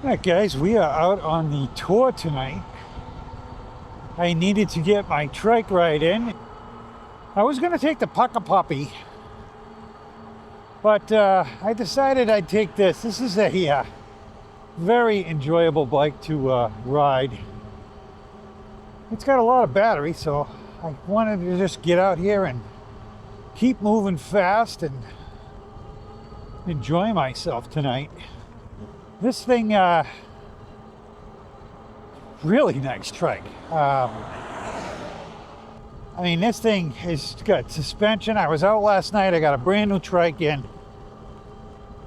All right, guys, we are out on the tour tonight. I needed to get my trike ride in. I was going to take the Pucka Puppy, but I decided I'd take this. This is a very enjoyable bike to ride. It's got a lot of battery, so I wanted to just get out here and keep moving fast and enjoy myself tonight. This thing, really nice trike. I mean, this thing has got suspension. I was out last night. I got a brand new trike in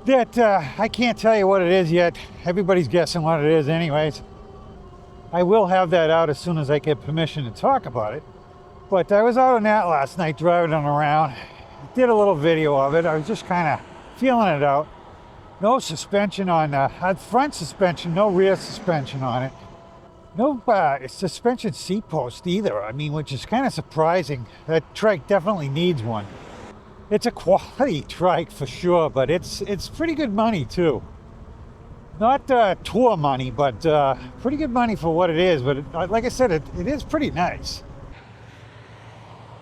that I can't tell you what it is yet. Everybody's guessing what it is anyways. I will have that out as soon as I get permission to talk about it. But I was out on that last night driving it around. Did a little video of it. I was just kind of feeling it out. No suspension on front suspension, no rear suspension on it. No suspension seat post either. I mean, which is kind of surprising. That trike definitely needs one. It's a quality trike for sure, but it's pretty good money too. Not tour money, but pretty good money for what it is. But like I said, it is pretty nice.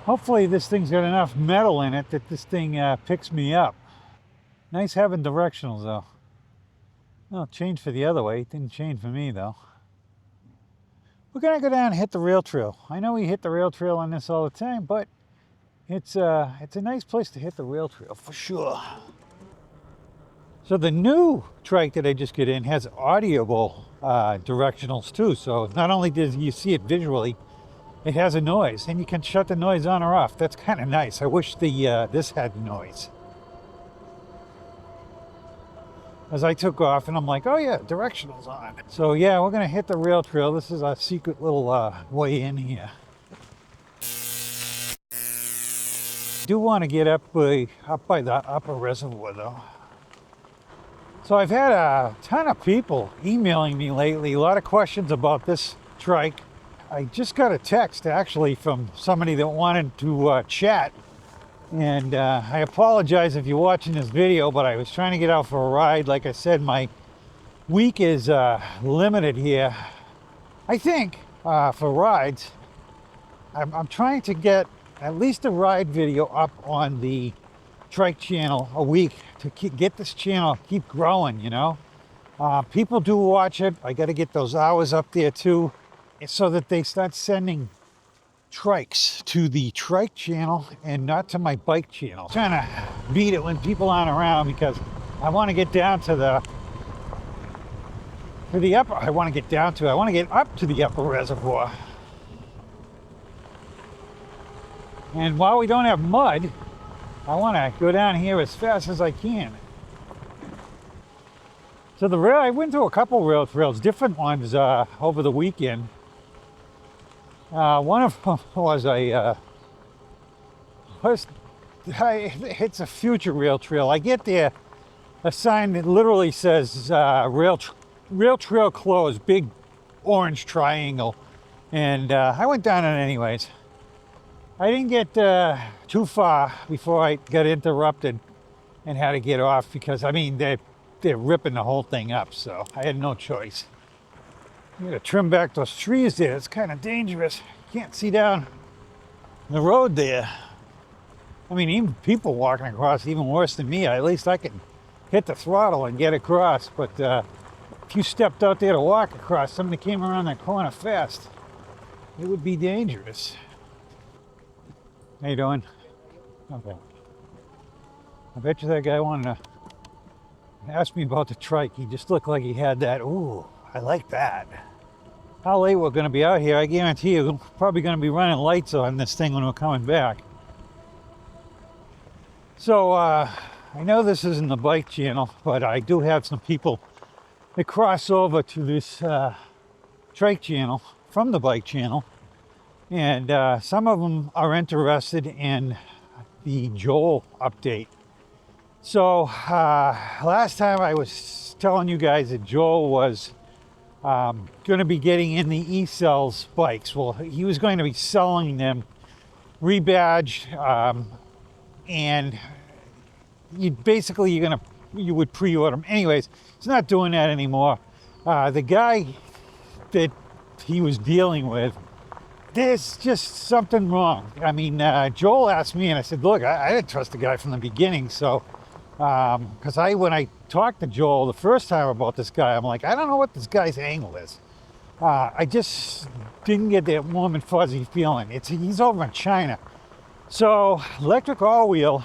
Hopefully this thing's got enough metal in it that this thing picks me up. Nice having directionals though. Well, change for the other way. It didn't change for me though. We're gonna go down and hit the rail trail. I know we hit the rail trail on this all the time, but it's a nice place to hit the rail trail for sure. So the new trike that I just got in has audible directionals too. So not only does you see it visually, it has a noise, and you can shut the noise on or off. That's kind of nice. I wish this had noise. As I took off, and I'm like, oh yeah, directional's on. So yeah, we're gonna hit the rail trail. This is our secret little way in here. Do want to get up by the upper reservoir though. So I've had a ton of people emailing me lately, a lot of questions about this trike. I just got a text actually from somebody that wanted to chat. And I apologize if you're watching this video, but I was trying to get out for a ride. Like I said, my week is limited here. I think for rides, I'm trying to get at least a ride video up on the trike channel a week to get this channel keep growing, you know. People do watch it. I got to get those hours up there too, so that they start sending trikes to the trike channel and not to my bike channel. I'm trying to beat it when people aren't around because I want to get down to the upper. I want to get up to the upper reservoir. And while we don't have mud, I want to go down here as fast as I can. So I went to a couple rail trails, different ones over the weekend. One of them was it's a future rail trail. I get there, a sign that literally says rail trail closed, big orange triangle, and I went down it anyways. I didn't get too far before I got interrupted and had to get off because I mean they're ripping the whole thing up, so I had no choice. I'm gonna trim back those trees there. It's kind of dangerous. Can't see down the road there. I mean, even people walking across, even worse than me. At least I can hit the throttle and get across. But if you stepped out there to walk across, somebody came around that corner fast, it would be dangerous. How you doing? Okay. I bet you that guy wanted to ask me about the trike. He just looked like he had that. Ooh, I like that. How late we're going to be out here, I guarantee you, we're probably going to be running lights on this thing when we're coming back. So, I know this isn't the bike channel, but I do have some people that cross over to this trike channel from the bike channel. And some of them are interested in the Joel update. So, last time I was telling you guys that Joel was going to be getting in the e-cells bikes. Well, he was going to be selling them rebadged, and you would pre-order them. Anyways, he's not doing that anymore. The guy that he was dealing with, there's just something wrong. I mean, Joel asked me, and I said, look, I didn't trust the guy from the beginning. So, because when I talked to Joel the first time about this guy, I'm like, I don't know what this guy's angle is. I just didn't get that warm and fuzzy feeling. He's over in China. So, Electric All-Wheel,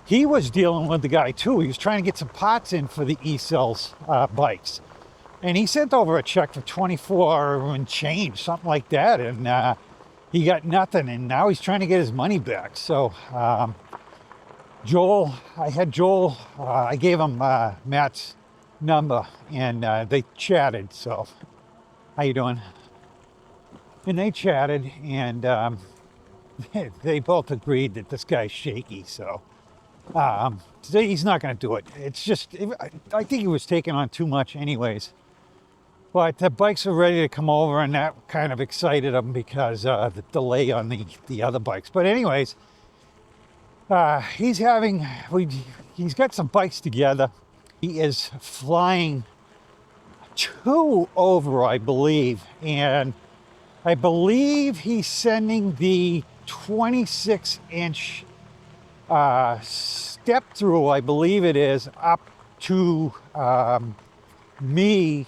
he was dealing with the guy too. He was trying to get some parts in for the E-Cells bikes. And he sent over a check for 24 and change, something like that. And he got nothing. And now he's trying to get his money back. So I gave him Matt's number and they chatted. So how you doing? And they chatted and they both agreed that this guy's shaky. So he's not going to do it. It's just, I think he was taking on too much anyways. But the bikes are ready to come over, and that kind of excited him because the delay on the other bikes. But anyways, he's got some bikes together. He is flying 2 over, I believe. And I believe he's sending the 26-inch step through, I believe it is, up to me.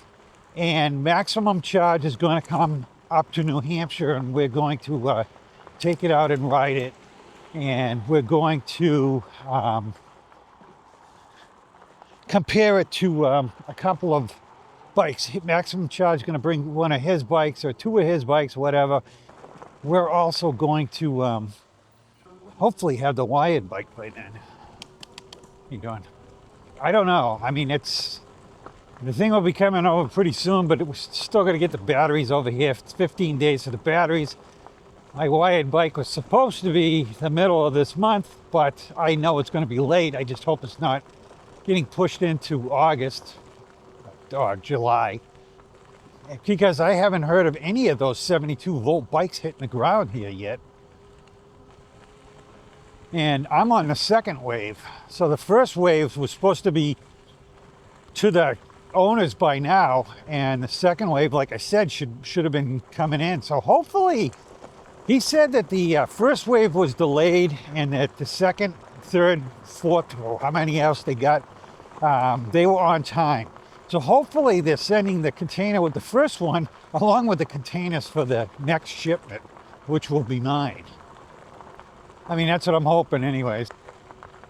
And maximum charge is going to come up to New Hampshire, and we're going to take it out and ride it. And we're going to compare it to a couple of bikes. Maximum charge is going to bring one of his bikes or 2 of his bikes, whatever. We're also going to hopefully have the wired bike by then. How you doing? I don't know. I mean, the thing will be coming over pretty soon, but we're still going to get the batteries over here. It's 15 days for the batteries. My wired bike was supposed to be the middle of this month, but I know it's going to be late. I just hope it's not getting pushed into August or July, because I haven't heard of any of those 72-volt bikes hitting the ground here yet. And I'm on the second wave. So the first wave was supposed to be to the owners by now, and the second wave, like I said, should have been coming in. So hopefully, he said that the first wave was delayed and that the second, third, fourth, or how many else they got, they were on time. So hopefully they're sending the container with the first one along with the containers for the next shipment, which will be mine. I mean, that's what I'm hoping anyways.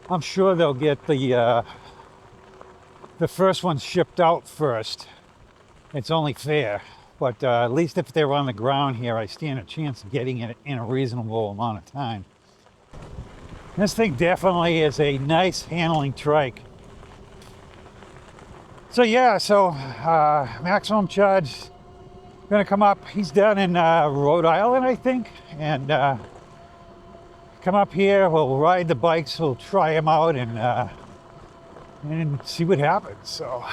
I'm sure they'll get the first one shipped out first. It's only fair. But at least if they're on the ground here, I stand a chance of getting it in a reasonable amount of time. This thing definitely is a nice handling trike. So yeah, maximum charge gonna come up. He's down in Rhode Island, I think, and come up here. We'll ride the bikes. We'll try them out and see what happens. So,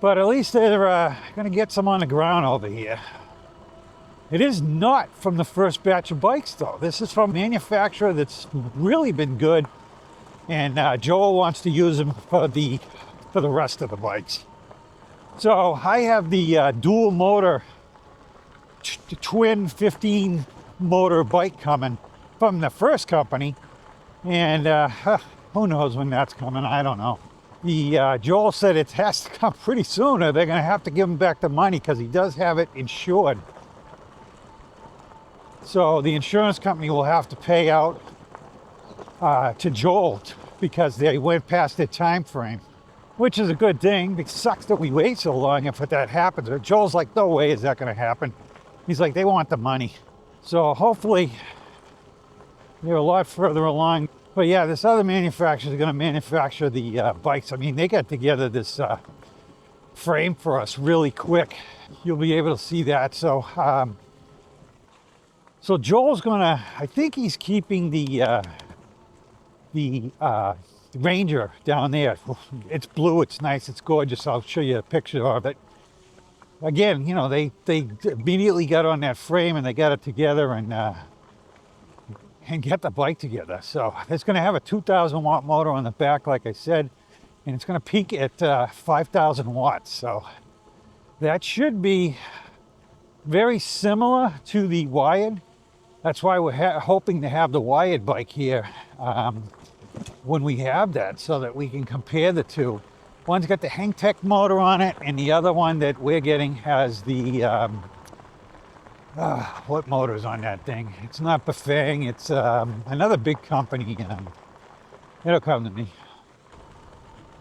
but at least they're gonna get some on the ground over here. It is not from the first batch of bikes though. This is from a manufacturer that's really been good, and Joel wants to use them for the rest of the bikes. So I have the dual motor twin 15 motor bike coming from the first company, and who knows when that's coming. I don't know. Joel said it has to come pretty soon, or they're going to have to give him back the money because he does have it insured. So the insurance company will have to pay out to Joel because they went past their time frame, which is a good thing. It sucks that we wait so long if that happens. But Joel's like, no way is that going to happen. He's like, they want the money. So hopefully they're a lot further along. But yeah, this other manufacturer is going to manufacture the bikes. I mean, they got together this frame for us really quick. You'll be able to see that. So Joel's gonna, I think he's keeping the Ranger down there. It's blue, it's nice, it's gorgeous. I'll show you a picture of it. Again, you know, they immediately got on that frame and they got it together and get the bike together. So it's gonna have a 2,000 watt motor on the back, like I said. and it's going to peak at 5,000 watts. So that should be very similar to the wired. That's why we're hoping to have the wired bike here when we have that, so that we can compare the two. One's got the Hang Tech motor on it, and the other one that we're getting has the what motor's on that thing? It's not Bafang, it's another big company. It'll come to me.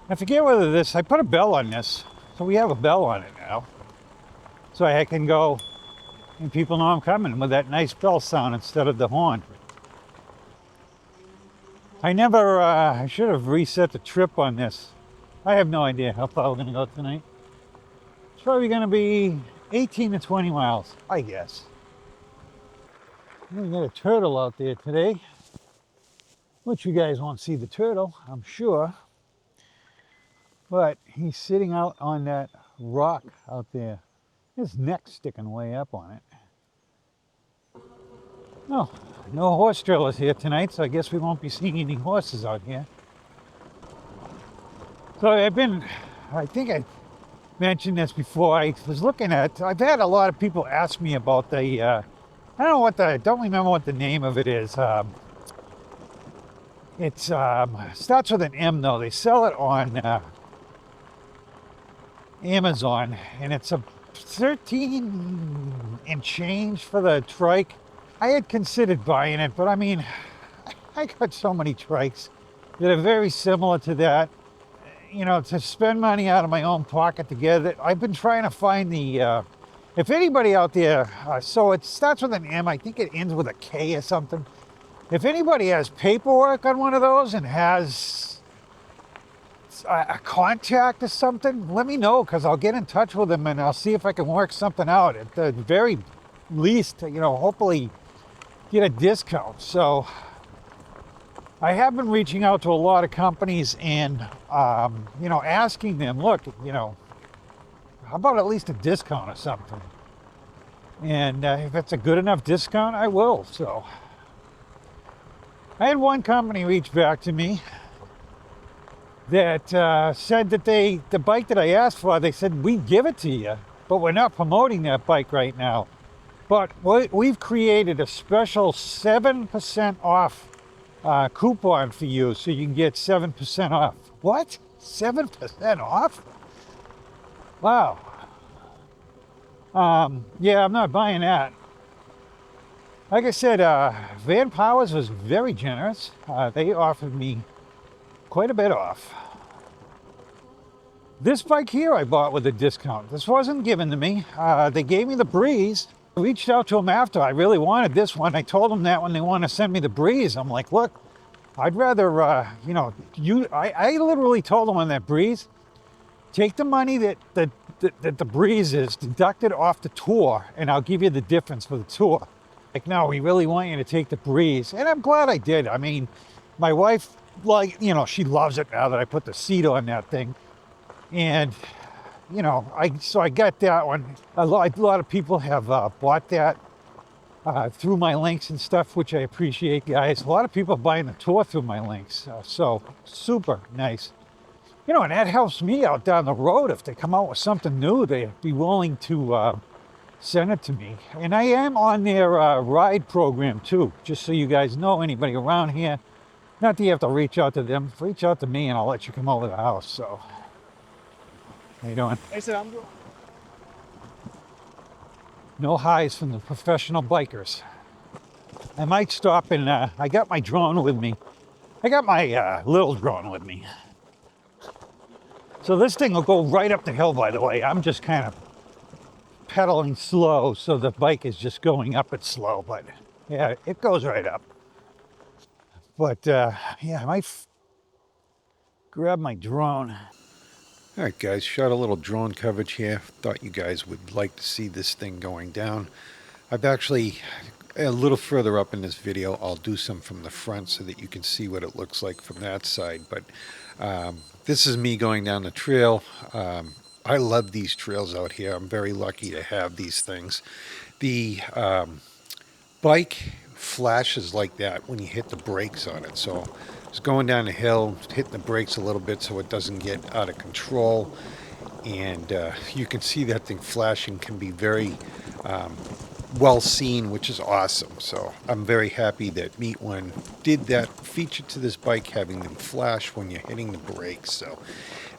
I forget whether I put a bell on this, so we have a bell on it now. So I can go and people know I'm coming with that nice bell sound instead of the horn. I should have reset the trip on this. I have no idea how far we're going to go tonight. It's probably going to be 18 to 20 miles, I guess. We got a turtle out there today, which you guys won't see the turtle, I'm sure. But he's sitting out on that rock out there. His neck's sticking way up on it. Oh, no horse trailers here tonight, so I guess we won't be seeing any horses out here. So I think I mentioned this before. I've had a lot of people ask me about I don't remember what the name of it is. It starts with an M though. They sell it on Amazon, and it's a 13 and change for the trike. I had considered buying it, but I mean, I got so many trikes that are very similar to that. You know, to spend money out of my own pocket to get it. I've been trying to find if anybody out there, so it starts with an M, I think it ends with a K or something. If anybody has paperwork on one of those and has a contact or something, let me know, because I'll get in touch with them and I'll see if I can work something out. At the very least, you know, hopefully get a discount. So I have been reaching out to a lot of companies and, you know, asking them, look, you know, how about at least a discount or something? And if it's a good enough discount, I will. So I had one company reach back to me that said that the bike that I asked for, they said, we'd give it to you, but we're not promoting that bike right now. But we've created a special 7% off coupon for you, so you can get 7% off. What? 7% off? Wow. Yeah, I'm not buying that. Like I said, Van Powers was very generous. They offered me quite a bit off. This bike here I bought with a discount. This wasn't given to me. They gave me the Breeze. I reached out to them after. I really wanted this one. I told them that when they want to send me the Breeze. I'm like, look, I'd rather, you know, I literally told them on that Breeze, take the money that the Breeze is, deduct it off the tour, and I'll give you the difference for the tour. Like, no, we really want you to take the Breeze. And I'm glad I did. I mean, my wife, like, you know, she loves it now that I put the seat on that thing. And, you know, so I got that one. A lot of people have bought that through my links and stuff, which I appreciate, guys. A lot of people buying the tour through my links. So super nice. You know, and that helps me out down the road. If they come out with something new, they'd be willing to send it to me. And I am on their ride program too, just so you guys know, anybody around here. Not that you have to reach out to them. Reach out to me and I'll let you come over to the house. So, how you doing? Hey, sir, I'm good. No highs from the professional bikers. I might stop and I got my drone with me. I got my little drone with me. So this thing will go right up the hill, by the way. I'm just kind of pedaling slow, so the bike is just going up it slow, but yeah, it goes right up. But yeah, I might grab my drone. All right, guys, shot a little drone coverage here. Thought you guys would like to see this thing going down. I've actually, a little further up in this video, I'll do some from the front so that you can see what it looks like from that side. But this is me going down the trail. I love these trails out here. I'm very lucky to have these things. The bike flashes like that when you hit the brakes on it. So was going down the hill, hitting the brakes a little bit so it doesn't get out of control. And you can see that thing flashing can be very well seen, which is awesome. So I'm very happy that MeetOne did that feature to this bike, having them flash when you're hitting the brakes. So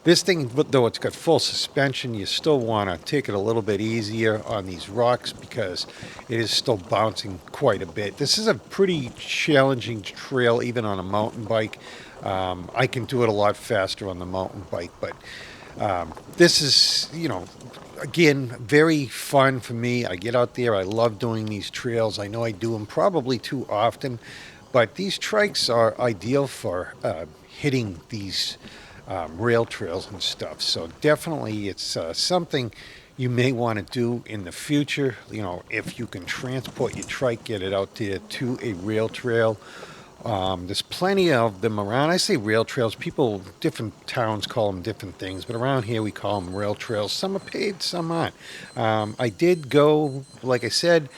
this thing, though it's got full suspension, you still want to take it a little bit easier on these rocks because it is still bouncing quite a bit. This is a pretty challenging trail even on a mountain bike. I can do it a lot faster on the mountain bike, but this is, again, very fun for me. I get out there. I love doing these trails. I know I do them probably too often, but these trikes are ideal for hitting these rail trails and stuff. So definitely it's something you may want to do in the future. If you can transport your trike, get it out there to a rail trail. There's plenty of them around. I say rail trails. Different towns call them different things, but around here we call them rail trails. Some are paved, some aren't. I did go, like I said,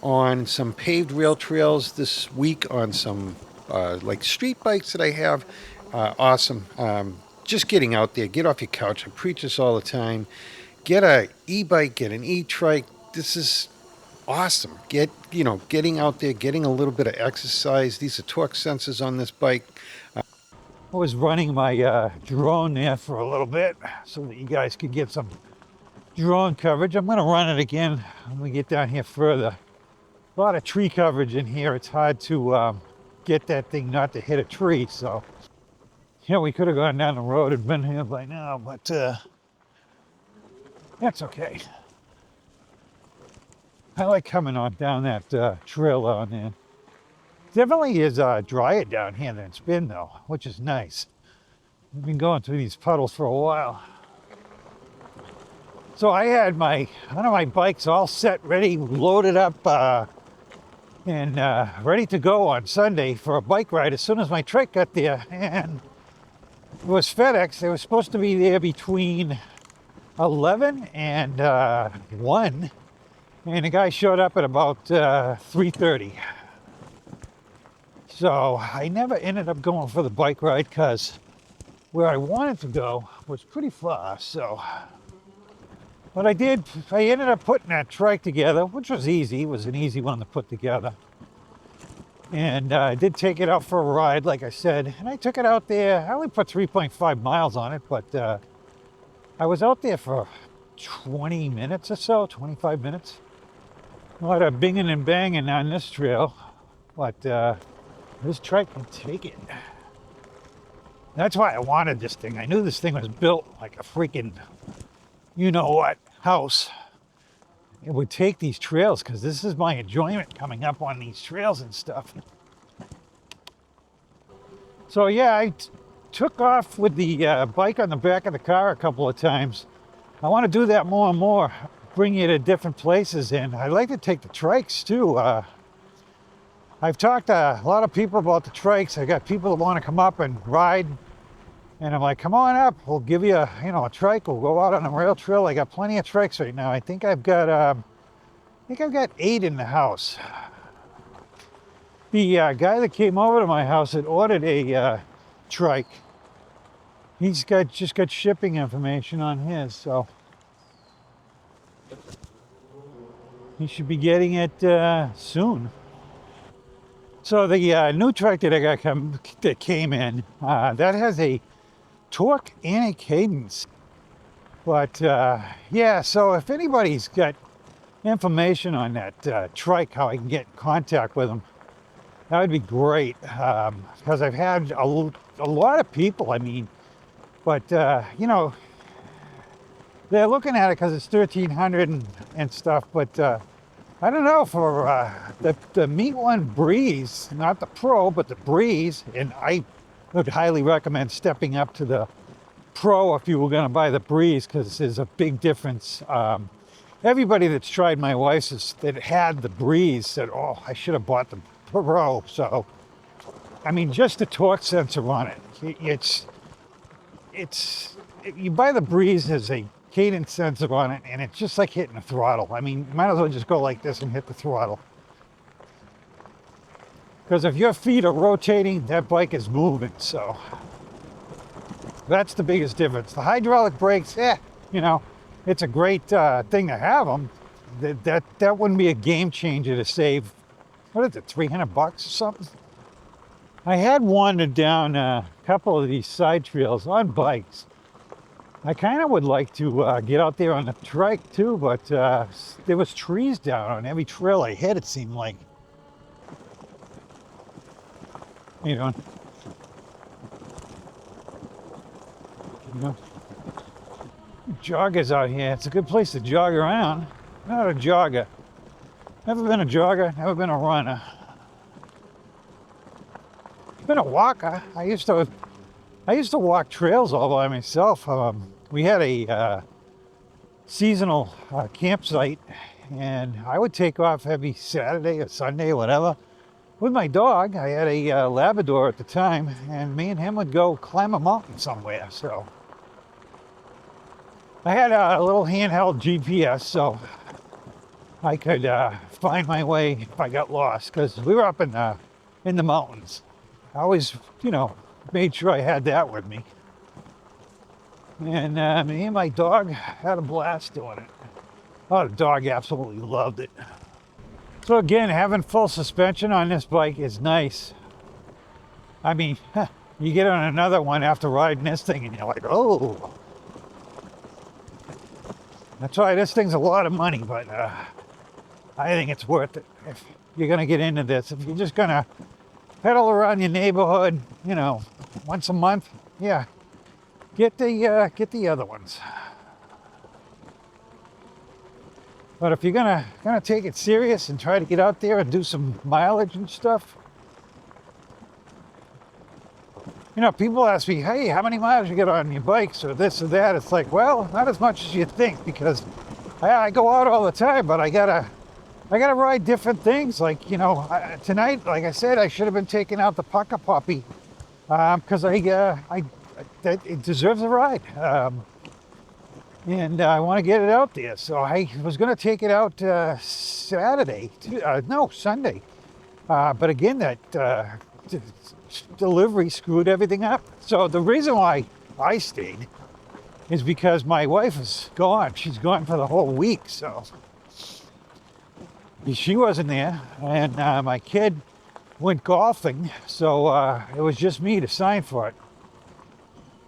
on some paved rail trails this week on some like street bikes that I have. Awesome. Just getting out there, get off your couch. I preach this all the time. Get a e-bike, get an e-trike. This is awesome. Getting out there, getting a little bit of exercise. These are torque sensors on this bike. I was running my drone there for a little bit so that you guys could get some drone coverage. I'm going to run it again when we get down here further. A lot of tree coverage in here. It's hard to get that thing not to hit a tree. So, we could have gone down the road and been here by now, but that's okay. I like coming on down that trail on there. Definitely is drier down here than it's been though, which is nice. We've been going through these puddles for a while. So I had one of my bikes all set, ready, loaded up, and ready to go on Sunday for a bike ride as soon as my trike got there. And it was FedEx. They were supposed to be there between 11 and 1. And the guy showed up at about 3:30. So I never ended up going for the bike ride because where I wanted to go was pretty far. So what I ended up putting that trike together, which was easy. It was an easy one to put together. And I did take it out for a ride, like I said. And I took it out there. I only put 3.5 miles on it, but I was out there for 20 minutes or so, 25 minutes. A lot of binging and banging on this trail, but this trike can take it. That's why I wanted this thing. I knew this thing was built like a freaking, you-know-what, house. It would take these trails because this is my enjoyment coming up on these trails and stuff. So yeah, I took off with the bike on the back of the car a couple of times. I want to do that more and more, bring you to different places, and I like to take the trikes too. I've talked to a lot of people about the trikes. I got people that want to come up and ride, and I'm like, come on up, we'll give you a trike, we'll go out on a rail trail. I got plenty of trikes right now. I think I've got 8 in the house. The guy that came over to my house had ordered a trike. He's just got shipping information on his, so he should be getting it soon. So the new trike that I got that came in, that has a torque and a cadence. But yeah, so if anybody's got information on that trike, how I can get in contact with them, that would be great. Because I've had a lot of people, but they're looking at it because it's 1,300 and stuff, but I don't know, for the MeetOne Breeze, not the Pro, but the Breeze, and I would highly recommend stepping up to the Pro if you were going to buy the Breeze, because there's a big difference. Everybody that's tried my wife's that had the Breeze said, oh, I should have bought the Pro. So, just the torque sensor on it. You buy the Breeze, there's a cadence sensor on it, and it's just like hitting the throttle. You might as well just go like this and hit the throttle. Because if your feet are rotating, that bike is moving. So that's the biggest difference. The hydraulic brakes, you know, it's a great thing to have them. That wouldn't be a game changer to save, what is it, $300 or something? I had wandered down a couple of these side trails on bikes. I kind of would like to get out there on the trike too, but there was trees down on every trail I hit, it seemed like. You know, joggers out here. It's a good place to jog around. Not a jogger. Never been a jogger, never been a runner. Been a walker. I used to walk trails all by myself. We had a seasonal campsite, and I would take off every Saturday or Sunday or whatever with my dog. I had a Labrador at the time, and me and him would go climb a mountain somewhere. So I had a little handheld GPS, so I could find my way if I got lost, because we were up in the mountains. I always, made sure I had that with me. And me and my dog had a blast doing it. Oh, the dog absolutely loved it. So again, having full suspension on this bike is nice. I mean, you get on another one after riding this thing and you're like, oh. That's why this thing's a lot of money, but I think it's worth it if you're gonna get into this. If you're just gonna pedal around your neighborhood, once a month, yeah, get the other ones. But if you're gonna take it serious and try to get out there and do some mileage and stuff, people ask me, hey, how many miles you get on your bikes or this or that? It's like, well, not as much as you think, because I go out all the time, but I gotta ride different things. Like, tonight, like I said, I should have been taking out the Pucker Puppy, because it deserves a ride. And I want to get it out there. So I was going to take it out Sunday. But again, that delivery screwed everything up. So the reason why I stayed is because my wife is gone. She's gone for the whole week. So she wasn't there. And my kid went golfing. So it was just me to sign for it.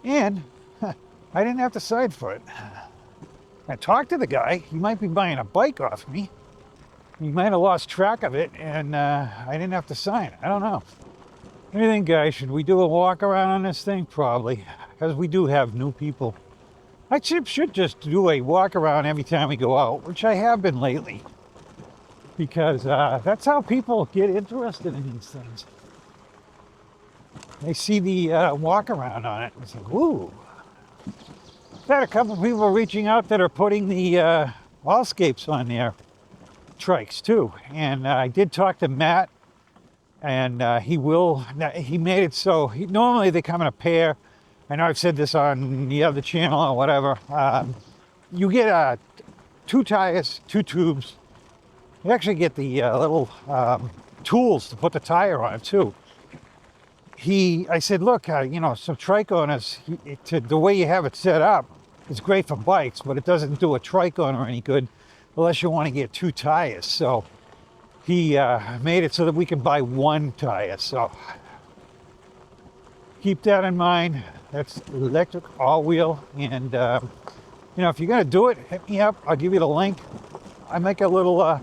And I didn't have to sign for it. I talked to the guy. He might be buying a bike off me. He might have lost track of it, and I didn't have to sign. I don't know. What do you think, guys? Should we do a walk around on this thing? Probably, because we do have new people. I should just do a walk around every time we go out, which I have been lately, because that's how people get interested in these things. They see the walk around on it. It's like, ooh. I've had a couple of people reaching out that are putting the Allscapes on their trikes too. And I did talk to Matt, and he made it so, normally they come in a pair. I know I've said this on the other channel or whatever. You get 2 tires, 2 tubes. You actually get the little tools to put the tire on too. I said, look, some trike owners, the way you have it set up, it's great for bikes, but it doesn't do a trike owner any good unless you want to get 2 tires. So he made it so that we can buy 1 tire. So keep that in mind. That's electric all-wheel. And, if you're going to do it, hit me up. I'll give you the link. I make a little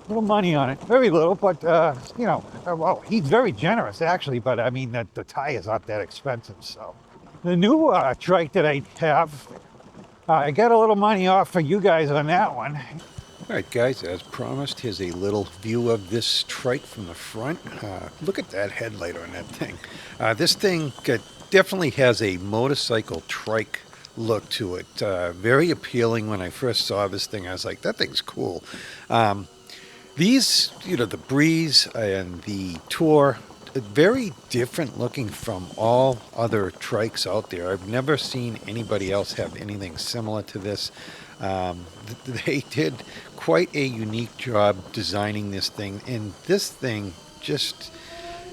money on it. Very little, but, well, he's very generous, actually. But, I mean, the tires aren't that expensive. So the new trike that I have, I got a little money off for you guys on that one. All right, guys, as promised, here's a little view of this trike from the front. Look at that headlight on that thing. This thing definitely has a motorcycle trike look to it. Very appealing. When I first saw this thing, I was like, that thing's cool. These, the Breeze and the Tour, very different looking from all other trikes out there. I've never seen anybody else have anything similar to this. They did quite a unique job designing this thing, and this thing just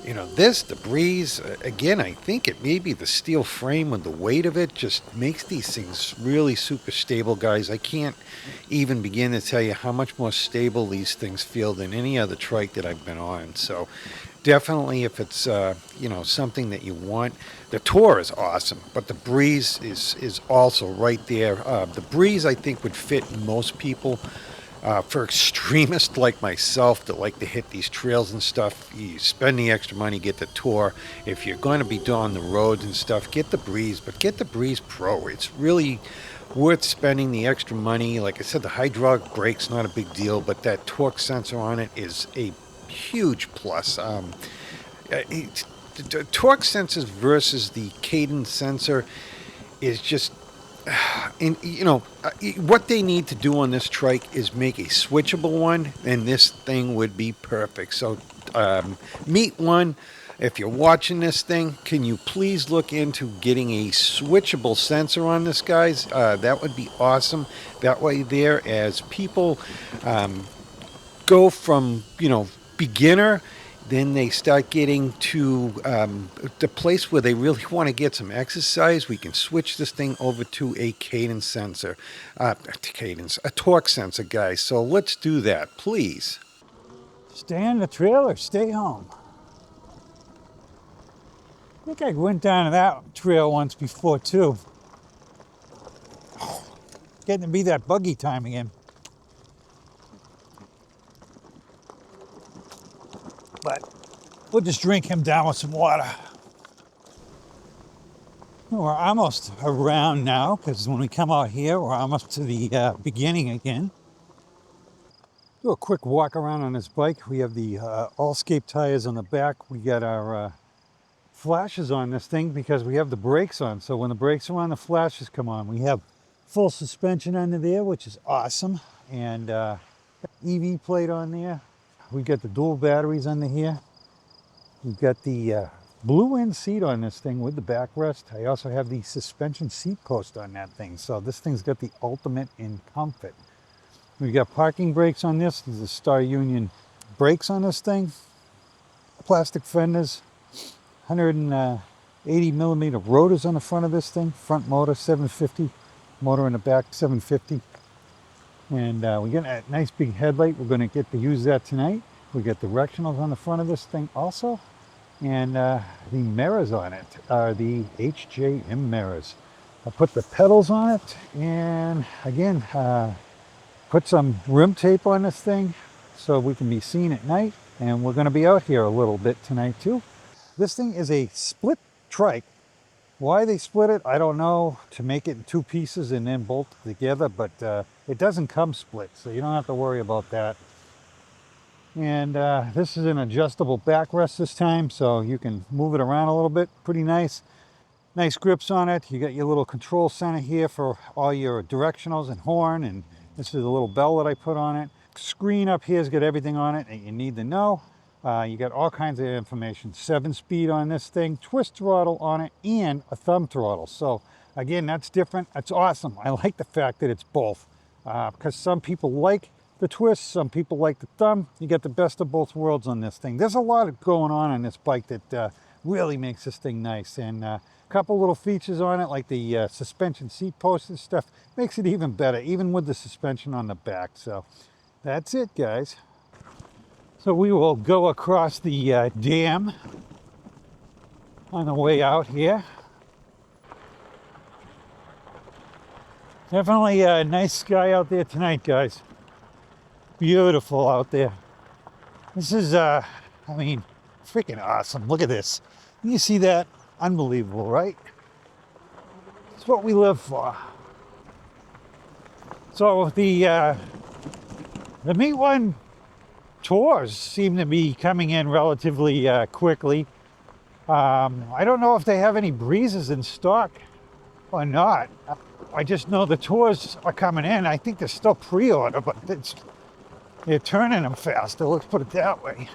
You know, this, the breeze, again, I think it may be the steel frame with the weight of it just makes these things really super stable, guys. I can't even begin to tell you how much more stable these things feel than any other trike that I've been on. So definitely if it's, you know, something that you want, the tour is awesome, but the breeze is also right there. The breeze, I think, would fit most people. For extremists like myself that like to hit these trails and stuff, you spend the extra money, get the tour. If you're going to be doing the roads and stuff, get the breeze, but get the breeze pro. It's really worth spending the extra money. Like I said, the hydraulic brake's not a big deal, but that torque sensor on it is a huge plus. The torque sensors versus the cadence sensor is just, and you know, what they need to do on this trike is make a switchable one, and this thing would be perfect. So MeetOne, if you're watching this thing, can you please look into getting a switchable sensor on this, guys? That would be awesome. That way there, as people go from, you know, beginner, then they start getting to the place where they really want to get some exercise. We can switch this thing over to a cadence sensor, a torque sensor, guys. So let's do that, please. Stay on the trail or stay home. I think I went down to that trail once before too. Getting to be that buggy time again. But we'll just drink him down with some water. We're almost around now, because when we come out here, we're almost to the beginning again. Do a quick walk around on this bike. We have the Allscape tires on the back. We got our flashes on this thing because we have the brakes on. So when the brakes are on, the flashes come on. We have full suspension under there, which is awesome. And EV plate on there. We got the dual batteries under here. We've got the blue end seat on this thing with the backrest. I also have the suspension seat post on that thing. So this thing's got the ultimate in comfort. We've got parking brakes on this. There's the Star Union brakes on this thing. Plastic fenders. 180 millimeter rotors on the front of this thing. Front motor 750. Motor in the back 750. And we got a nice big headlight. We're going to get to use that tonight. We got directionals on the front of this thing also. And the mirrors on it are the HJM mirrors. I put the pedals on it, and again, put some rim tape on this thing so we can be seen at night. And we're going to be out here a little bit tonight too. This thing is a split trike. Why they split it, I don't know, to make it in two pieces and then bolt it together, but it doesn't come split, so you don't have to worry about that. And this is an adjustable backrest this time, so you can move it around a little bit. Pretty nice. Nice grips on it. You got your little control center here for all your directionals and horn, and this is a little bell that I put on it. Screen up here's got everything on it that you need to know. You got all kinds of information. 7-speed on this thing, twist throttle on it, and a thumb throttle. So again, that's different. That's awesome. I like the fact that it's both, because some people like the twist, some people like the thumb. You get the best of both worlds on this thing. There's a lot going on this bike that really makes this thing nice, and a couple little features on it like the suspension seat post and stuff makes it even better, even with the suspension on the back. So that's it, guys. So we will go across the dam on the way out here. Definitely a nice sky out there tonight, guys. Beautiful out there. This is, I mean, freaking awesome. Look at this. You see that? Unbelievable, right? It's what we live for. So the MeetOne tours seem to be coming in relatively quickly. I don't know if they have any breezes in stock or not. I just know the tours are coming in. I think they're still pre-order, but they're turning them faster, let's put it that way.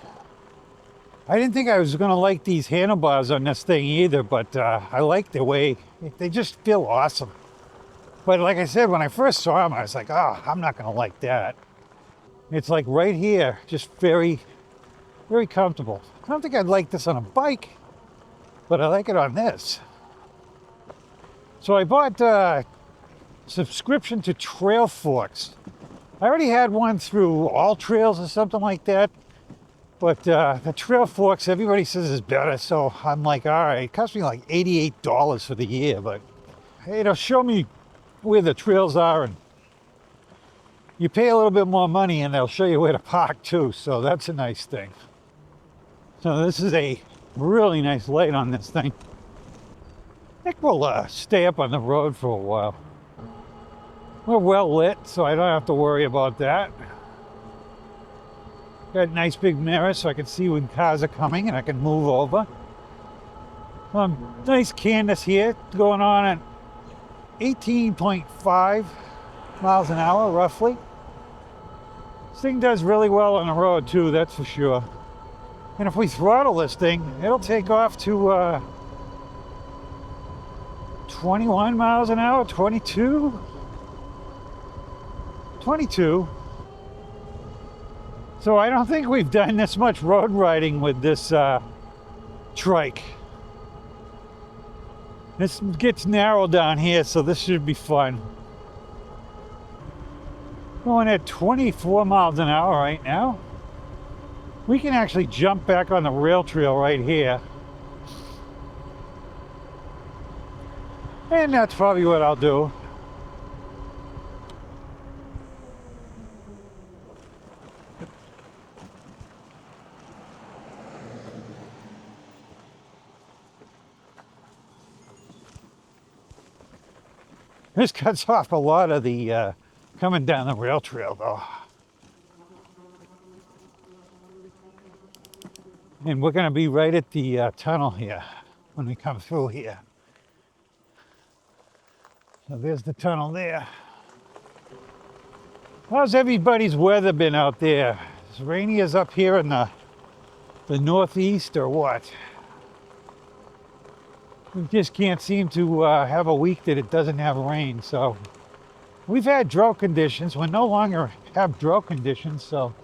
I didn't think I was going to like these handlebars on this thing either, but I like the way they just feel awesome. But like I said, when I first saw them, I was like, oh, I'm not going to like that. It's like right here, just very Very comfortable. I don't think I'd like this on a bike, but I like it on this. So I bought a subscription to Trail Forks. I already had one through All Trails or something like that, but the Trail Forks, everybody says is better, so I'm like, all right, it cost me like $88 for the year, but it'll show me where the trails are, and you pay a little bit more money and they'll show you where to park too, so that's a nice thing. So this is a really nice light on this thing. I think we'll stay up on the road for a while. We're well lit, so I don't have to worry about that. Got nice big mirrors so I can see when cars are coming and I can move over. Nice canvas here, going on at 18.5 miles an hour, roughly. This thing does really well on the road too, that's for sure. And if we throttle this thing, it'll take off to 21 miles an hour, 22. So I don't think we've done this much road riding with this trike. This gets narrow down here, so this should be fun. Going at 24 miles an hour right now. We can actually jump back on the rail trail right here. And that's probably what I'll do. This cuts off a lot of the coming down the rail trail though. And we're going to be right at the tunnel here when we come through here. So there's the tunnel there. How's everybody's weather been out there? Is it rainy as up here in the northeast or what? We just can't seem to have a week that it doesn't have rain. So we've had drought conditions. We no longer have drought conditions, so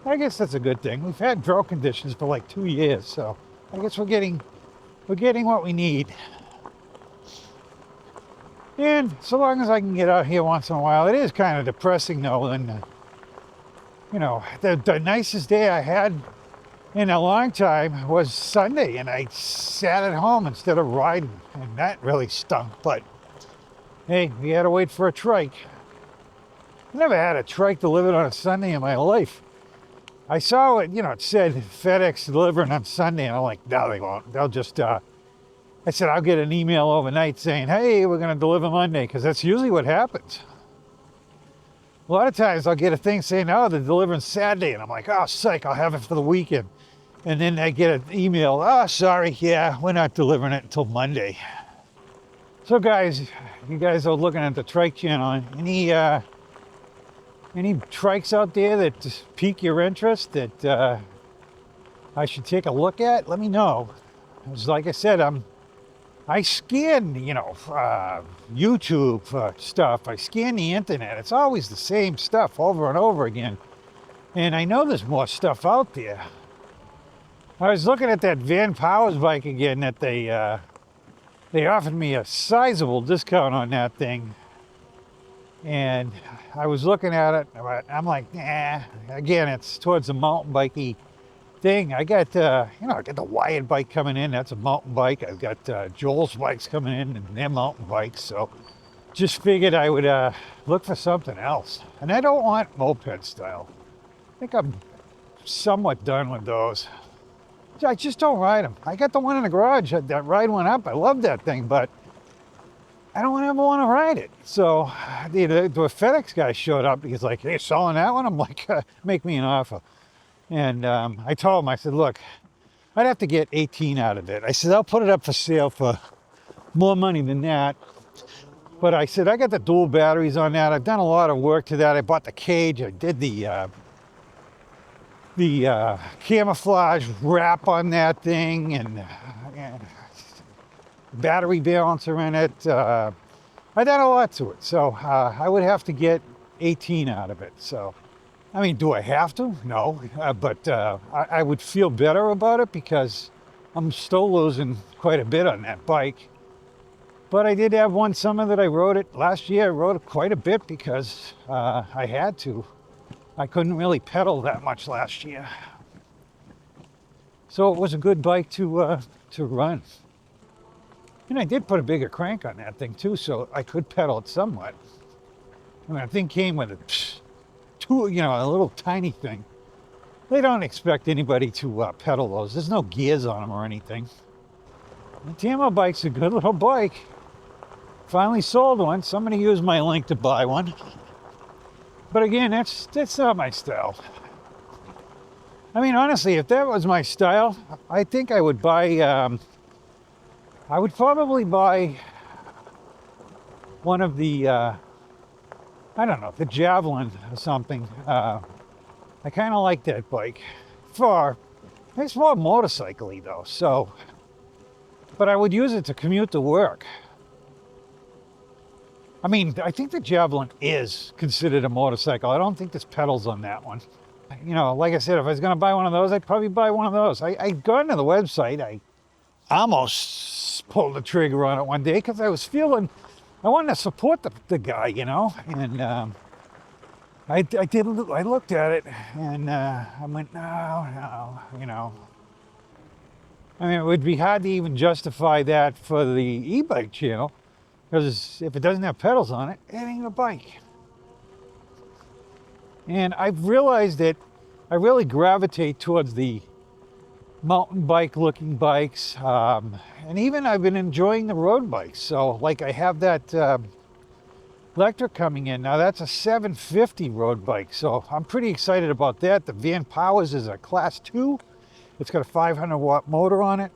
I guess that's a good thing. We've had drought conditions for like 2 years, so I guess we're getting what we need. And so long as I can get out here once in a while, it is kind of depressing though. And you know, the nicest day I had in a long time was Sunday, and I sat at home instead of riding, and that really stunk. But hey, we had to wait for a trike. I never had a trike delivered on a Sunday in my life. I saw it, you know, it said FedEx delivering on Sunday, and I'm like, no, they won't. They'll just, I said, I'll get an email overnight saying, hey, we're going to deliver Monday, because that's usually what happens. A lot of times I'll get a thing saying, oh, they're delivering Saturday, and I'm like, oh, psych, I'll have it for the weekend. And then I get an email, oh, sorry, yeah, we're not delivering it until Monday. So guys, you guys are looking at the trike channel. Any trikes out there that pique your interest that I should take a look at? Let me know. Because like I said, I scan, you know, YouTube stuff. I scan the internet. It's always the same stuff over and over again. And I know there's more stuff out there. I was looking at that Van Powers bike again that they offered me a sizable discount on that thing. And I was looking at it, I'm like, nah. Again, it's towards the mountain bikey thing. I got, you know, I got the Wyatt bike coming in. That's a mountain bike. I've got Joel's bikes coming in, and they're mountain bikes. So just figured I would look for something else. And I don't want moped style. I think I'm somewhat done with those. I just don't ride them. I got the one in the garage that ride one up. I love that thing, but I don't ever want to ride it. So the FedEx guy showed up. He's like, hey, selling that one? I'm like, make me an offer. And I told him, I said, look, I'd have to get 18 out of it. I said, I'll put it up for sale for more money than that. But I said, I got the dual batteries on that. I've done a lot of work to that. I bought the cage. I did the camouflage wrap on that thing, and battery balancer in it. I done a lot to it. So I would have to get 18 out of it. So I mean, do I have to? No, but I would feel better about it because I'm still losing quite a bit on that bike. But I did have one summer that I rode it. Last year I rode it quite a bit because I had to. I couldn't really pedal that much last year. So it was a good bike to run. And I did put a bigger crank on that thing too, so I could pedal it somewhat. I mean, the thing came with a a little tiny thing. They don't expect anybody to pedal those. There's no gears on them or anything. The TMO bike's a good little bike. Finally sold one. Somebody used my link to buy one. But again, that's not my style. I mean, honestly, if that was my style, I think I would buy, I would probably buy one of the, I don't know, the Javelin or something. I kind of like that bike. It's more motorcycle-y though, so. But I would use it to commute to work. I mean, I think the Javelin is considered a motorcycle. I don't think there's pedals on that one. You know, like I said, if I was going to buy one of those, I'd probably buy one of those. I got into the website. I almost pulled the trigger on it one day because I was feeling, I wanted to support the guy, you know. And I looked at it and I went, no, you know. I mean, it would be hard to even justify that for the e-bike channel. Because if it doesn't have pedals on it, it ain't a bike. And I've realized that I really gravitate towards the mountain bike looking bikes. And even I've been enjoying the road bikes. So like I have that electric coming in. Now that's a 750 road bike. So I'm pretty excited about that. The Van Powers is a class 2. It's got a 500 watt motor on it.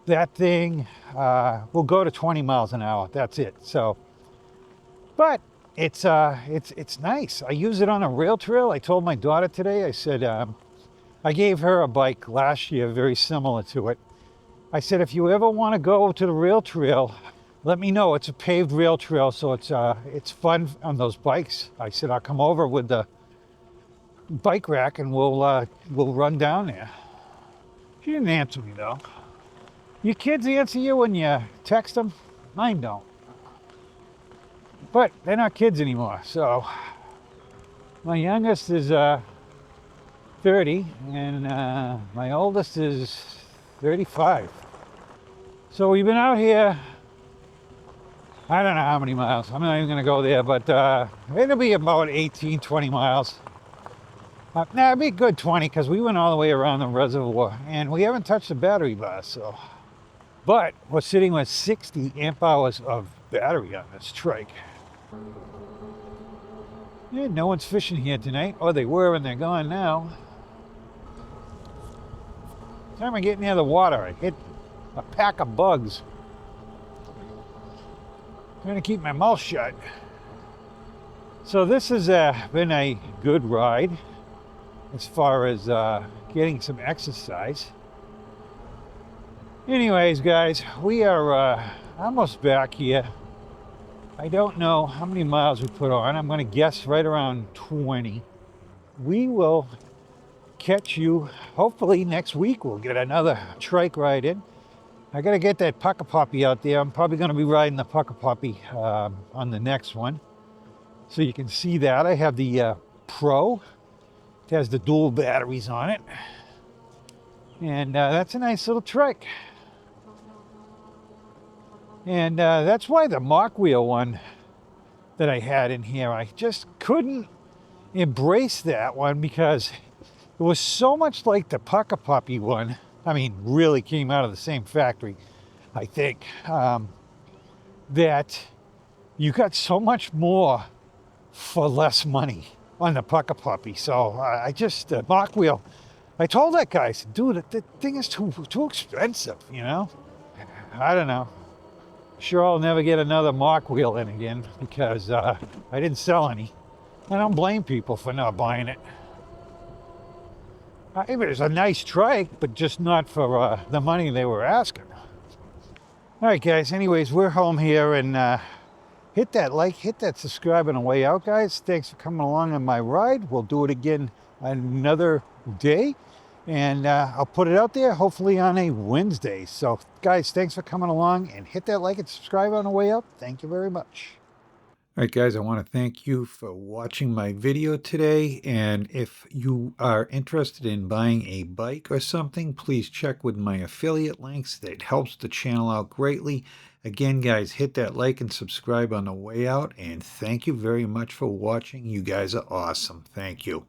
That thing will go to 20 miles an hour. That's it. So, but it's nice. I use it on a rail trail. I told my daughter today, I said, I gave her a bike last year very similar to it. I said, if you ever want to go to the rail trail, let me know. It's a paved rail trail, so it's fun on those bikes. I said, I'll come over with the bike rack and we'll run down there. She didn't answer me though. Your kids answer you when you text them? Mine don't. But they're not kids anymore, so. My youngest is 30 and my oldest is 35. So we've been out here, I don't know how many miles. I'm not even gonna go there, but it'll be about 18, 20 miles. It'd be a good 20 because we went all the way around the reservoir and we haven't touched the battery bar, so. But we're sitting with 60 amp hours of battery on this trike. Yeah, no one's fishing here tonight. Oh, they were and they're gone now. Time I get near the water, I hit a pack of bugs. Trying to keep my mouth shut. So this has been a good ride as far as getting some exercise. Anyways, guys, we are almost back here. I don't know how many miles we put on. I'm going to guess right around 20. We will catch you, hopefully next week we'll get another trike ride in. I got to get that Pucker Poppy out there. I'm probably going to be riding the Pucker Poppy on the next one. So you can see that. I have the Pro. It has the dual batteries on it. And that's a nice little trike. And that's why the Mach Wheel one that I had in here, I just couldn't embrace that one because it was so much like the Pucker Poppy one. I mean, really came out of the same factory, I think, that you got so much more for less money on the Pucker Poppy. So I just, Mach Wheel, I told that guy, I said, dude, the thing is too expensive, you know? I don't know. Sure, I'll never get another Mach Wheel in again because I didn't sell any. I don't blame people for not buying it. It was a nice trike, but just not for the money they were asking. All right, guys. Anyways, we're home here, and hit that like, hit that subscribe on the way out, guys. Thanks for coming along on my ride. We'll do it again another day. And I'll put it out there hopefully on a Wednesday. So guys, thanks for coming along, and hit that like and subscribe on the way up. Thank you very much. All right, guys, I want to thank you for watching my video today. And if you are interested in buying a bike or something, please check with my affiliate links. That helps the channel out greatly. Again, guys, hit that like and subscribe on the way out. And thank you very much for watching. You guys are awesome. Thank you.